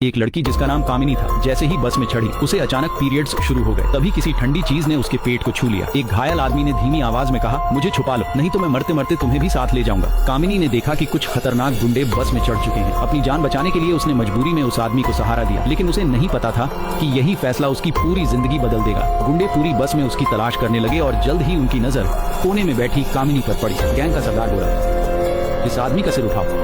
एक लड़की जिसका नाम कामिनी था जैसे ही बस में चढ़ी उसे अचानक पीरियड्स शुरू हो गए। तभी किसी ठंडी चीज ने उसके पेट को छू लिया। एक घायल आदमी ने धीमी आवाज में कहा, मुझे छुपा लो, नहीं तो मैं मरते मरते तुम्हें भी साथ ले जाऊंगा। कामिनी ने देखा कि कुछ खतरनाक गुंडे बस में चढ़ चुके हैं। अपनी जान बचाने के लिए उसने मजबूरी में उस आदमी को सहारा दिया, लेकिन उसे नहीं पता था कि यही फैसला उसकी पूरी जिंदगी बदल देगा। गुंडे पूरी बस में उसकी तलाश करने लगे और जल्द ही उनकी नजर कोने में बैठी कामिनी पर पड़ी। गैंग का सरदार बोला, इस आदमी का सिर उठाओ।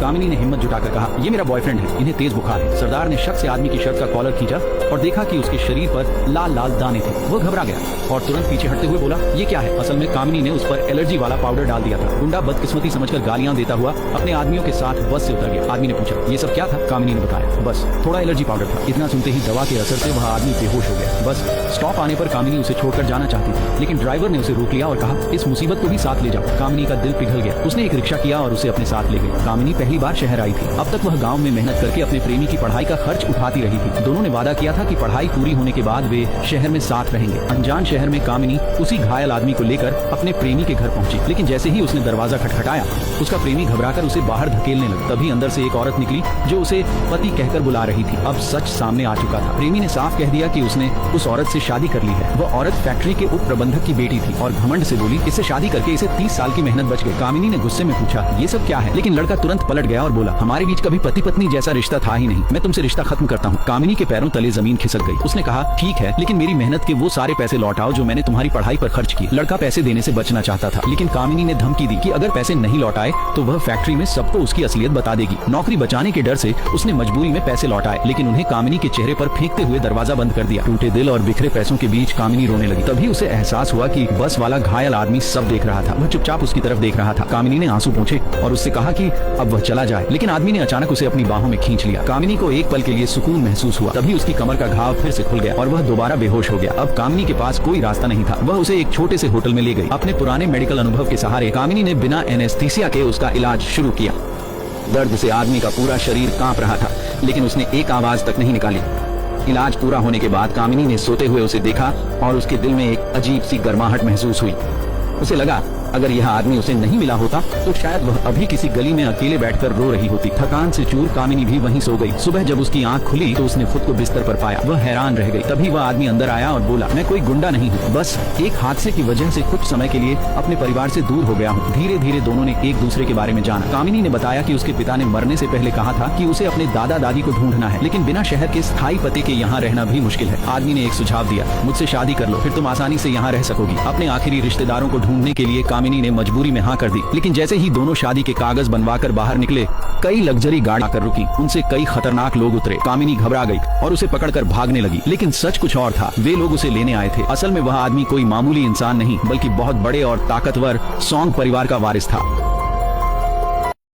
कामिनी ने हिम्मत जुटाकर कहा, ये मेरा बॉयफ्रेंड है, इन्हें तेज बुखार है। सरदार ने शक से आदमी की शर्ट का कॉलर खींचा और देखा कि उसके शरीर पर लाल लाल दाने थे। वो घबरा गया और तुरंत पीछे हटते हुए बोला, ये क्या है? असल में कामिनी ने उस पर एलर्जी वाला पाउडर डाल दिया था। गुंडा बदकिस्मती समझकर गालियां देता हुआ अपने आदमियों के साथ बस से उतर गया। आदमी ने पूछा, ये सब क्या था? कामिनी ने बताया, बस थोड़ा एलर्जी पाउडर था। इतना सुनते ही दवा के असर से वह आदमी बेहोश हो गया। बस स्टॉप आने पर कामिनी उसे छोड़कर जाना चाहती थी, लेकिन ड्राइवर ने उसे रोक लिया और कहा, इस मुसीबत को भी साथ ले जाओ। कामिनी का दिल पिघल गया। उसने एक रिक्शा किया और उसे अपने साथ ले गई। कामिनी पहली बार शहर आई थी। अब तक वह गांव में मेहनत करके अपने प्रेमी की पढ़ाई का खर्च उठाती रही थी। दोनों ने वादा किया था कि पढ़ाई पूरी होने के बाद वे शहर में साथ रहेंगे। अनजान शहर में कामिनी उसी घायल आदमी को लेकर अपने प्रेमी के घर पहुंची, लेकिन जैसे ही उसने दरवाजा खटखटाया उसका प्रेमी घबराकर उसे बाहर धकेलने लगा। तभी अंदर से एक औरत निकली जो उसे पति कहकर बुला रही थी। अब सच सामने आ चुका था। प्रेमी ने साफ कह दिया कि उसने उस औरत से शादी कर ली है। वह औरत फैक्ट्री के उप प्रबंधक की बेटी थी और घमंड से बोली, इससे शादी करके इसे 30 साल की मेहनत बच गई। कामिनी ने गुस्से में पूछा, ये सब क्या है? लेकिन लड़का तुरंत पलट गया और बोला, हमारे बीच कभी पति पत्नी जैसा रिश्ता था ही नहीं, मैं तुमसे रिश्ता खत्म करता हूँ। कामिनी के पैरों तले जमीन खिसक गई। उसने कहा, ठीक है, लेकिन मेरी मेहनत के वो सारे पैसे लौटाओ जो मैंने तुम्हारी पढ़ाई पर खर्च किए। लड़का पैसे देने से बचना चाहता था, लेकिन कामिनी ने धमकी दी कि अगर पैसे नहीं लौटाए तो वह फैक्ट्री में सबको उसकी असलियत बता देगी। नौकरी बचाने के डर से उसने मजबूरी में पैसे लौटाए, लेकिन उन्हें कामिनी के चेहरे पर फेंकते हुए दरवाजा बंद कर दिया। टूटे दिल और बिखरे पैसों के बीच कामिनी रोने लगी। तभी उसे एहसास हुआ कि बस वाला घायल आदमी सब देख रहा था। वह चुपचाप उसकी तरफ देख रहा था। कामिनी ने आंसू पोंछे और उससे कहा कि अब वह चला जाए, लेकिन आदमी ने अचानक उसे अपनी बाहों में खींच लिया। कामिनी को एक पल के लिए सुकून महसूस हुआ। तभी उसकी कमर का घाव फिर से खुल गया और वह दोबारा बेहोश हो गया। अब कामिनी के पास कोई रास्ता नहीं था। वह उसे एक छोटे से होटल में ले गई। अपने पुराने मेडिकल अनुभव के सहारे कामिनी ने बिना एनेस्थीसिया के उसका इलाज शुरू किया। दर्द से आदमी का पूरा शरीर कांप रहा था, लेकिन उसने एक आवाज तक नहीं निकाली। इलाज पूरा होने के बाद कामिनी ने सोते हुए उसे देखा और उसके दिल में एक अजीब सी गर्माहट महसूस हुई। उसे लगा अगर यह आदमी उसे नहीं मिला होता तो शायद वह अभी किसी गली में अकेले बैठकर रो रही होती। थकान से चूर कामिनी भी वहीं सो गई। सुबह जब उसकी आंख खुली तो उसने खुद को बिस्तर पर पाया। वह हैरान रह गई। तभी वह आदमी अंदर आया और बोला, मैं कोई गुंडा नहीं हूँ, बस एक हादसे की वजह से कुछ समय के लिए अपने परिवार से दूर हो गया हूँ। धीरे धीरे दोनों ने एक दूसरे के बारे में जाना। कामिनी ने बताया कि उसके पिता ने मरने से पहले कहा था कि उसे अपने दादा दादी को ढूंढना है, लेकिन बिना शहर के स्थायी पते के यहाँ रहना भी मुश्किल है। आदमी ने एक सुझाव दिया, मुझसे शादी कर लो, फिर तुम आसानी से यहाँ रह सकोगी। अपने आखिरी रिश्तेदारों को ढूंढने के लिए कामिनी ने मजबूरी में हाँ कर दी, लेकिन जैसे ही दोनों शादी के कागज बनवाकर बाहर निकले कई लग्जरी गाड़ी आकर रुकी। उनसे कई खतरनाक लोग उतरे। कामिनी घबरा गई और उसे पकड़कर भागने लगी, लेकिन सच कुछ और था। वे लोग उसे लेने आए थे। असल में वह आदमी कोई मामूली इंसान नहीं बल्कि बहुत बड़े और ताकतवर सॉन्ग परिवार का वारिस था।